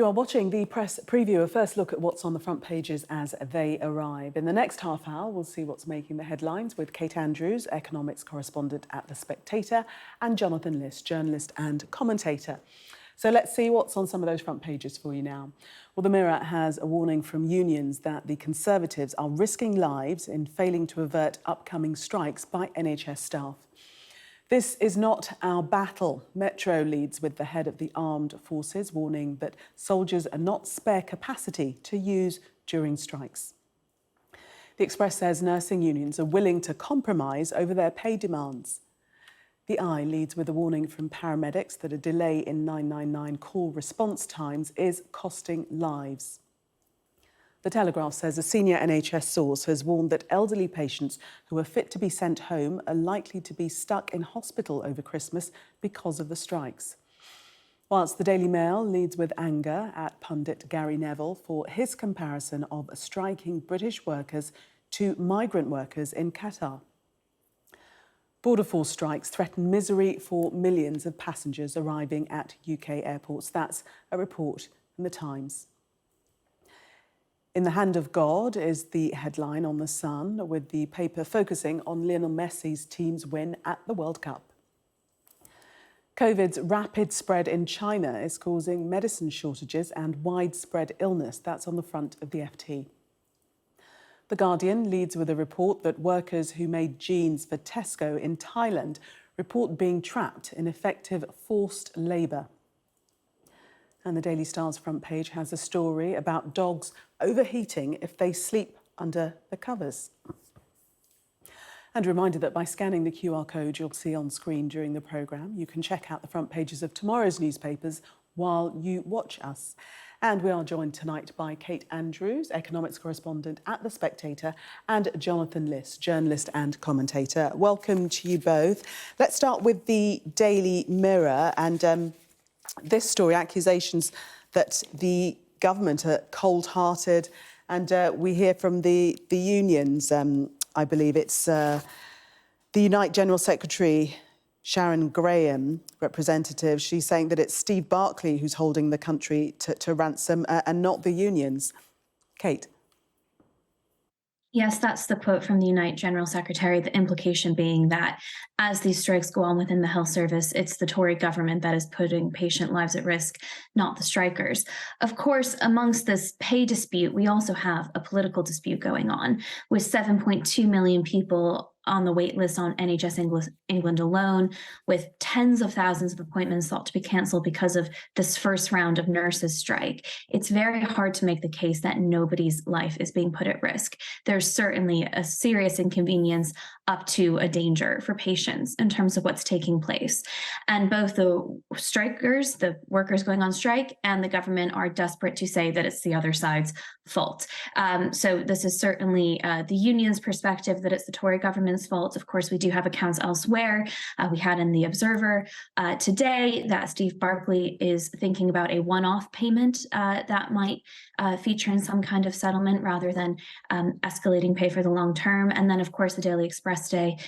You are watching the press preview, a first look at what's on the front pages as they arrive. In the next half hour, we'll see what's making the headlines with Kate Andrews, economics correspondent at The Spectator, and Jonathan Lis, journalist and commentator. So let's see what's on some of those front pages for you now. Well, the Mirror has a warning from unions that the Conservatives are risking lives in failing to avert upcoming strikes by NHS staff. This is not our battle. Metro leads with the head of the armed forces, warning that soldiers are not spare capacity to use during strikes. The Express says nursing unions are willing to compromise over their pay demands. The Eye leads with a warning from paramedics that a delay in 999 call response times is costing lives. The Telegraph says a senior NHS source has warned that elderly patients who are fit to be sent home are likely to be stuck in hospital over Christmas because of the strikes. Whilst the Daily Mail leads with anger at pundit Gary Neville for his comparison of striking British workers to migrant workers in Qatar. Border Force strikes threaten misery for millions of passengers arriving at UK airports. That's a report from The Times. In the Hand of God is the headline on The Sun, with the paper focusing on Lionel Messi's team's win at the World Cup. COVID's rapid spread in China is causing medicine shortages and widespread illness. That's on the front of the FT. The Guardian leads with a report that workers who made jeans for Tesco in Thailand report being trapped in effective forced labour. And the Daily Star's front page has a story about dogs overheating if they sleep under the covers. And a reminder that by scanning the QR code you'll see on screen during the programme, you can check out the front pages of tomorrow's newspapers while you watch us. And we are joined tonight by Kate Andrews, economics correspondent at The Spectator, and Jonathan Lis, journalist and commentator. Welcome to you both. Let's start with the Daily Mirror and this story, accusations that the government are cold-hearted, and we hear from the unions. I believe it's the Unite General Secretary, Sharon Graham, representative. She's saying that it's Steve Barclay who's holding the country to ransom and not the unions. Kate. Yes, that's the quote from the Unite General Secretary, the implication being that as these strikes go on within the health service, it's the Tory government that is putting patient lives at risk, not the strikers. Of course, amongst this pay dispute, we also have a political dispute going on, with 7.2 million people on the wait list on NHS England alone, with tens of thousands of appointments thought to be cancelled because of this first round of nurses' strike. It's very hard to make the case that nobody's life is being put at risk. There's certainly a serious inconvenience up to a danger for patients in terms of what's taking place. And both the strikers, the workers going on strike, and the government are desperate to say that it's the other side's fault. So this is certainly the union's perspective that it's the Tory government's fault. Of course, we do have accounts elsewhere. We had in the Observer today that Steve Barclay is thinking about a one-off payment that might feature in some kind of settlement rather than escalating pay for the long term. And then, of course, the Daily Express day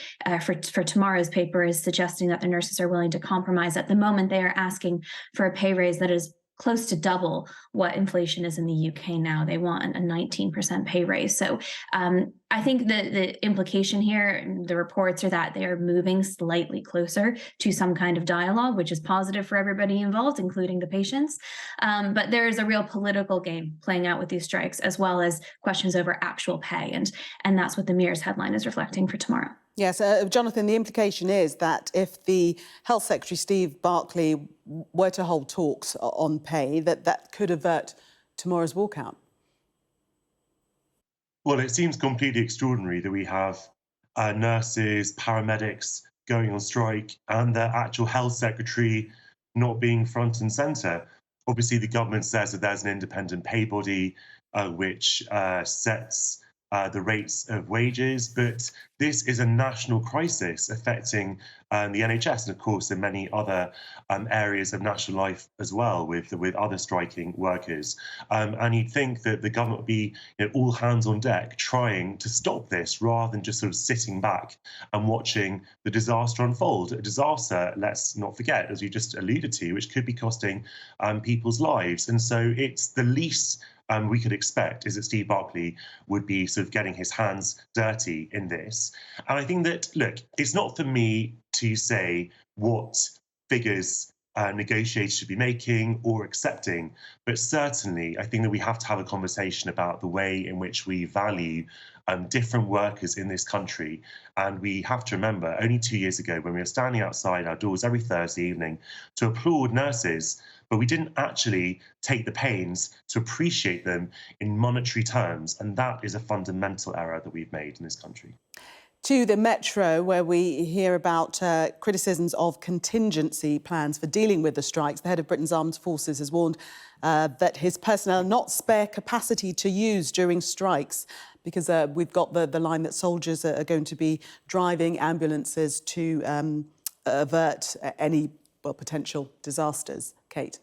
for tomorrow's paper is suggesting that the nurses are willing to compromise. At the moment, they are asking for a pay raise that is close to double what inflation is in the UK now. They want a 19% pay raise. So I think the implication here, the reports are that they are moving slightly closer to some kind of dialogue, which is positive for everybody involved, including the patients. But there is a real political game playing out with these strikes, as well as questions over actual pay. And that's what the Mirror's headline is reflecting for tomorrow. Yes, Jonathan, the implication is that if the Health Secretary, Steve Barclay, were to hold talks on pay, that could avert tomorrow's walkout. Well, it seems completely extraordinary that we have nurses, paramedics going on strike and the actual Health Secretary not being front and centre. Obviously, the government says that there's an independent pay body which sets the rates of wages, but this is a national crisis affecting the NHS and, of course, in many other areas of national life as well, with other striking workers. And you'd think that the government would be all hands on deck trying to stop this rather than just sort of sitting back and watching the disaster unfold. A disaster, let's not forget, as you just alluded to, which could be costing people's lives. And so it's the least we could expect is that Steve Barclay would be sort of getting his hands dirty in this. And I think that, look, it's not for me to say what figures negotiators should be making or accepting, but certainly I think that we have to have a conversation about the way in which we value different workers in this country. And we have to remember, only 2 years ago, when we were standing outside our doors every Thursday evening to applaud nurses, but we didn't actually take the pains to appreciate them in monetary terms. And that is a fundamental error that we've made in this country. To the Metro, where we hear about criticisms of contingency plans for dealing with the strikes. The head of Britain's armed forces has warned that his personnel are not spare capacity to use during strikes, because we've got the line that soldiers are going to be driving ambulances to avert any potential disasters. Kate.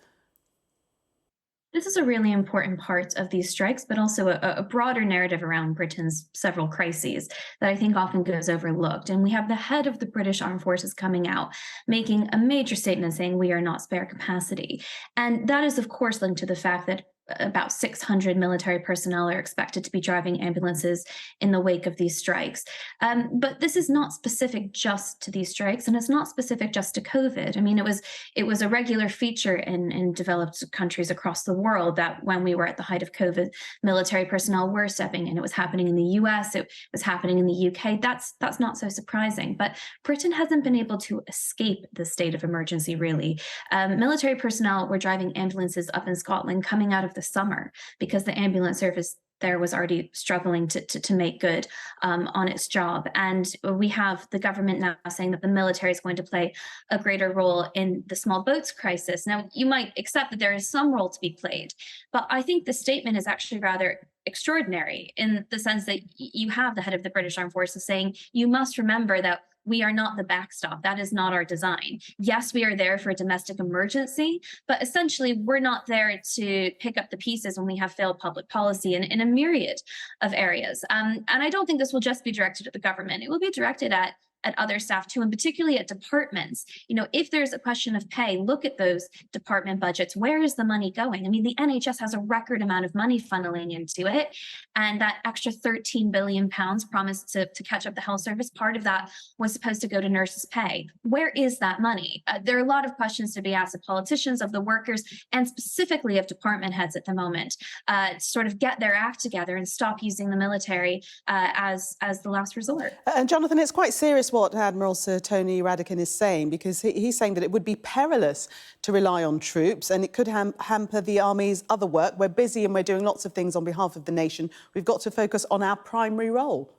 This is a really important part of these strikes, but also a broader narrative around Britain's several crises that I think often goes overlooked. And we have the head of the British Armed Forces coming out, making a major statement saying we are not spare capacity. And that is, of course, linked to the fact that about 600 military personnel are expected to be driving ambulances in the wake of these strikes. But this is not specific just to these strikes, and it's not specific just to COVID. I mean, it was a regular feature in developed countries across the world that when we were at the height of COVID, military personnel were stepping in. It was happening in the US, it was happening in the UK. That's not so surprising. But Britain hasn't been able to escape the state of emergency, really. Military personnel were driving ambulances up in Scotland coming out of the summer because the ambulance service there was already struggling to make good on its job. And we have the government now saying that the military is going to play a greater role in the small boats crisis. Now, you might accept that there is some role to be played, but I think the statement is actually rather extraordinary in the sense that you have the head of the British Armed Forces saying, you must remember that we are not the backstop. That is not our design. Yes, we are there for a domestic emergency, but essentially we're not there to pick up the pieces when we have failed public policy in a myriad of areas. And I don't think this will just be directed at the government. It will be directed at other staff too, and particularly at departments. You know, if there's a question of pay, look at those department budgets. Where is the money going? I mean, the NHS has a record amount of money funneling into it, and that extra £13 billion promised to catch up the health service, part of that was supposed to go to nurses' pay. Where is that money? There are a lot of questions to be asked of politicians, of the workers, and specifically of department heads at the moment, to sort of get their act together and stop using the military as the last resort. And Jonathan, it's quite serious what Admiral Sir Tony Radakin is saying, because he's saying that it would be perilous to rely on troops and it could hamper the Army's other work. We're busy and we're doing lots of things on behalf of the nation. We've got to focus on our primary role.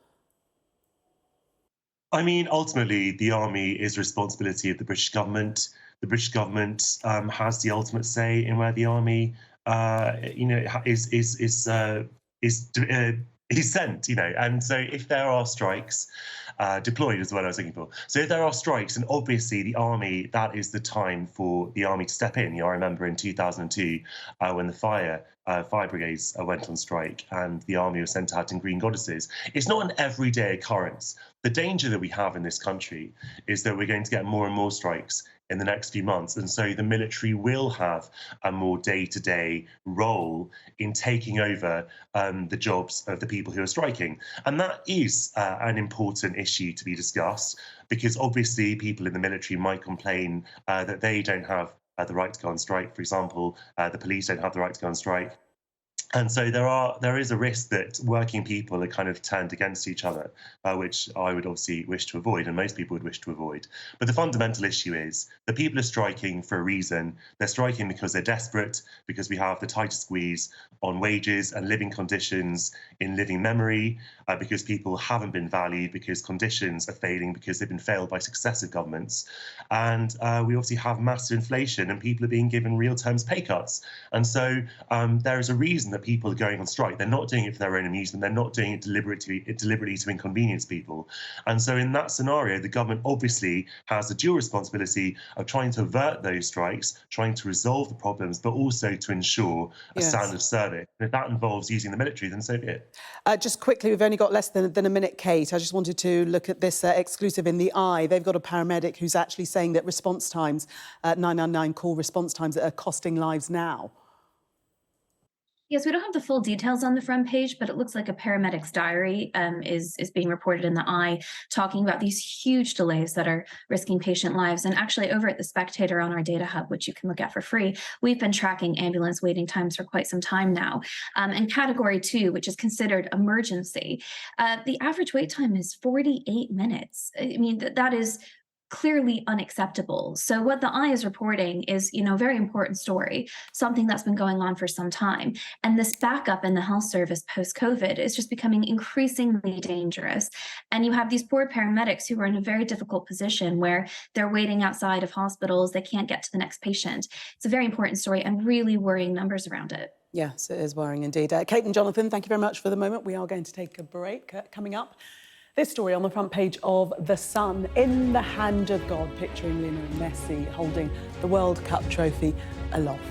I mean, ultimately, the Army is the responsibility of the British government. The British government has the ultimate say in where the Army, is sent, and so if there are strikes, deployed is what I was looking for. So if there are strikes, and obviously the Army, that is the time for the Army to step in. I remember in 2002 when the fire brigades went on strike and the Army was sent out in green goddesses. It's not an everyday occurrence. The danger that we have in this country is that we're going to get more and more strikes in the next few months. And so the military will have a more day-to-day role in taking over the jobs of the people who are striking. And that is an important issue to be discussed, because obviously people in the military might complain that they don't have the right to go on strike. For example, the police don't have the right to go on strike. And so there is a risk that working people are kind of turned against each other, which I would obviously wish to avoid, and most people would wish to avoid. But the fundamental issue is that people are striking for a reason. They're striking because they're desperate, because we have the tightest squeeze on wages and living conditions in living memory, because people haven't been valued, because conditions are failing, because they've been failed by successive governments. And we obviously have massive inflation and people are being given real terms pay cuts. And so there is a reason that that people are going on strike. They're not doing it for their own amusement. They're not doing it deliberately to inconvenience people. And so in that scenario, the government obviously has the dual responsibility of trying to avert those strikes, trying to resolve the problems, but also to ensure a standard of service. And if that involves using the military, then so be it. Just quickly, we've only got less than a minute, Kate. I just wanted to look at this exclusive in The Eye. They've got a paramedic who's actually saying that response times, 999 call response times, are costing lives now. Yes, we don't have the full details on the front page, but it looks like a paramedic's diary is being reported in The Eye, talking about these huge delays that are risking patient lives. And actually, over at the Spectator on our data hub, which you can look at for free, we've been tracking ambulance waiting times for quite some time now. And Category 2, which is considered emergency, the average wait time is 48 minutes. I mean, that is clearly unacceptable. So what the Eye is reporting is, a very important story, something that's been going on for some time. And this backup in the health service post-COVID is just becoming increasingly dangerous. And you have these poor paramedics who are in a very difficult position where they're waiting outside of hospitals, they can't get to the next patient. It's a very important story and really worrying numbers around it. Yes, it is worrying indeed. Kate and Jonathan, thank you very much for the moment. We are going to take a break. Coming up, this story on the front page of The Sun, in the hand of God, picturing Lionel Messi holding the World Cup trophy aloft.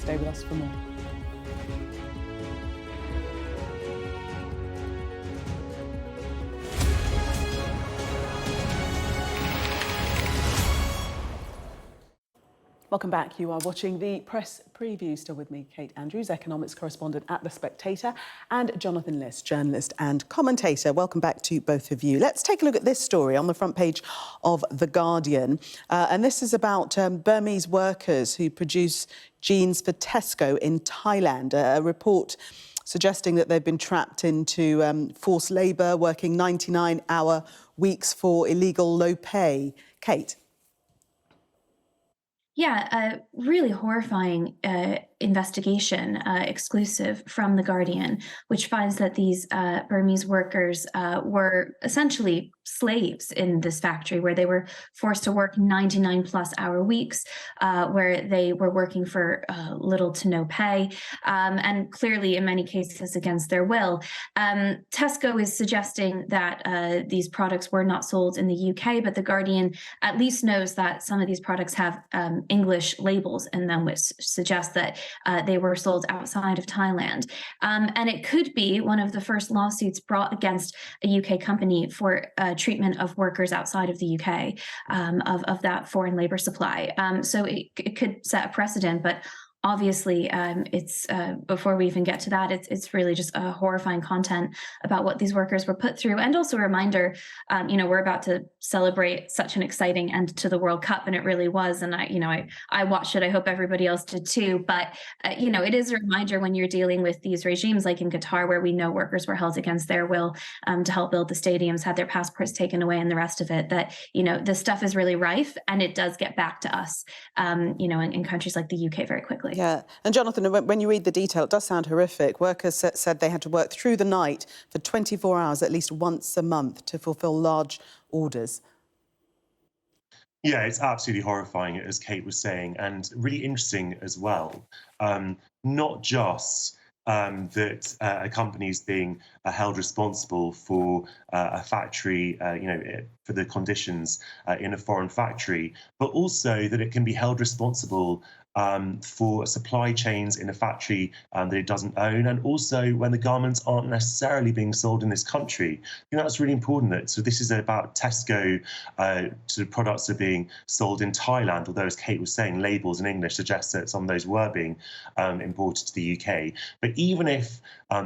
Stay with us for more. Welcome back. You are watching the press preview. Still with me, Kate Andrews, economics correspondent at The Spectator, and Jonathan Lis, journalist and commentator. Welcome back to both of you. Let's take a look at this story on the front page of The Guardian. And this is about Burmese workers who produce jeans for Tesco in Thailand. A report suggesting that they've been trapped into forced labour, working 99-hour weeks for illegal low pay. Kate? Yeah, a really horrifying investigation exclusive from The Guardian, which finds that these Burmese workers were essentially slaves in this factory where they were forced to work 99+ hour weeks, where they were working for little to no pay, and clearly in many cases against their will. Tesco is suggesting that these products were not sold in the UK, but The Guardian at least knows that some of these products have English labels in them, which suggest that they were sold outside of Thailand. And it could be one of the first lawsuits brought against a UK company for treatment of workers outside of the UK, of that foreign labor supply. So it could set a precedent, but obviously, it's before we even get to that, it's really just a horrifying content about what these workers were put through, and also a reminder. We're about to celebrate such an exciting end to the World Cup, and it really was. And I watched it. I hope everybody else did too. But it is a reminder when you're dealing with these regimes, like in Qatar, where we know workers were held against their will to help build the stadiums, had their passports taken away, and the rest of it. That this stuff is really rife, and it does get back to us. In countries like the UK very quickly. Yeah. And Jonathan, when you read the detail, it does sound horrific. Workers said they had to work through the night for 24 hours at least once a month to fulfil large orders. Yeah, it's absolutely horrifying, as Kate was saying, and really interesting as well. Not just that a company is being held responsible for a factory, for the conditions in a foreign factory, but also that it can be held responsible for supply chains in a factory that it doesn't own, and also when the garments aren't necessarily being sold in this country. I think that's really important. So this is about Tesco, sort of products are being sold in Thailand, although, as Kate was saying, labels in English suggest that some of those were being imported to the UK. But even if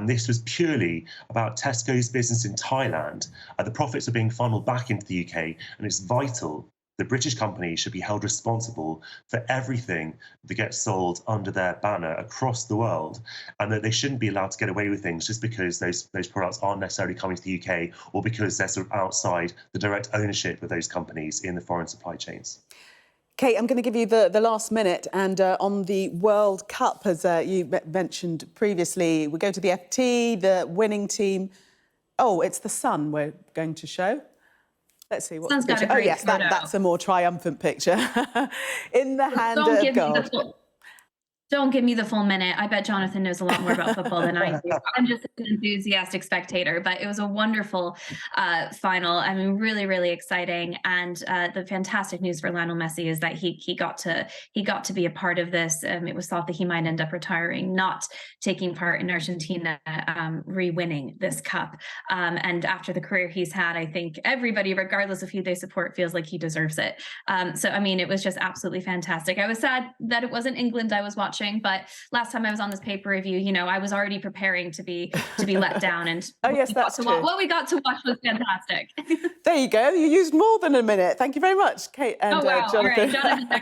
this was purely about Tesco's business in Thailand, the profits are being funneled back into the UK, and it's vital the British company should be held responsible for everything that gets sold under their banner across the world, and that they shouldn't be allowed to get away with things just because those products aren't necessarily coming to the UK, or because they're sort of outside the direct ownership of those companies in the foreign supply chains. Kate, I'm going to give you the last minute, and on the World Cup, as you mentioned previously, we go to the FT, the winning team. Oh, it's The Sun we're going to show. Let's see what the picture. Oh yes, that's a more triumphant picture. In the hand of God. Don't give me the full minute. I bet Jonathan knows a lot more about football than I do. I'm just an enthusiastic spectator, but it was a wonderful final. I mean, really, really exciting. And the fantastic news for Lionel Messi is that he got to be a part of this. It was thought that he might end up retiring, not taking part in Argentina re-winning this cup. And after the career he's had, I think everybody, regardless of who they support, feels like he deserves it. So, I mean, it was just absolutely fantastic. I was sad that it wasn't England I was watching, but last time I was on this paper review, you know, I was already preparing to be let down, and oh yes, that's true. What we got to watch was fantastic. There you go. You used more than a minute. Thank you very much, Kate and Oh wow! Jonathan. All right, Jonathan.